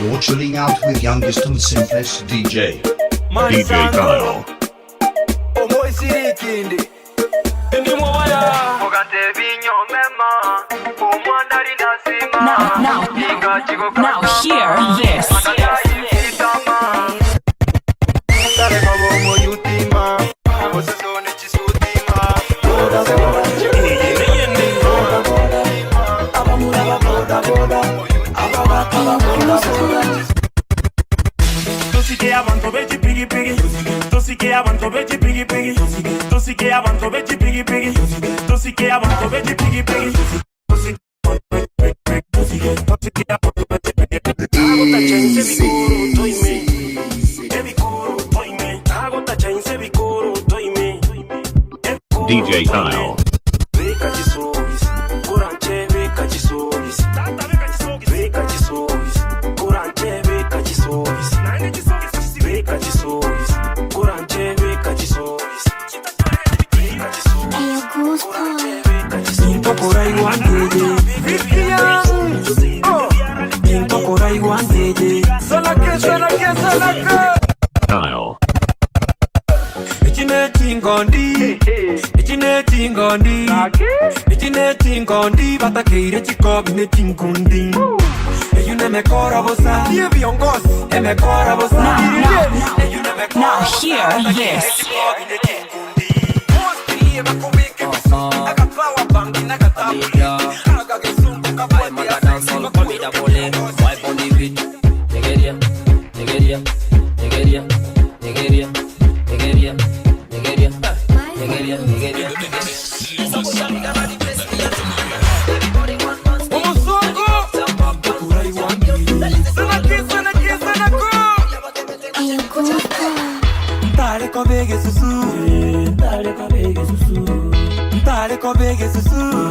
You're chilling out with youngest and simplest DJ. DJ Kyle. Now hear this. Tosi que avanto veggie piggy piggy. Tosi que avanto veggie piggy piggy. Tosi que avanto veggie piggy piggy. Tosi que avanto veggie piggy piggy. Tosi que avanto veggie piggy piggy. DJ Kyle. Kyle. Gondi, batakeire chikobi ne tinkundi. You never call abosa. You be on ghost. Me call abosa. Now hear this. Dale con bege susu.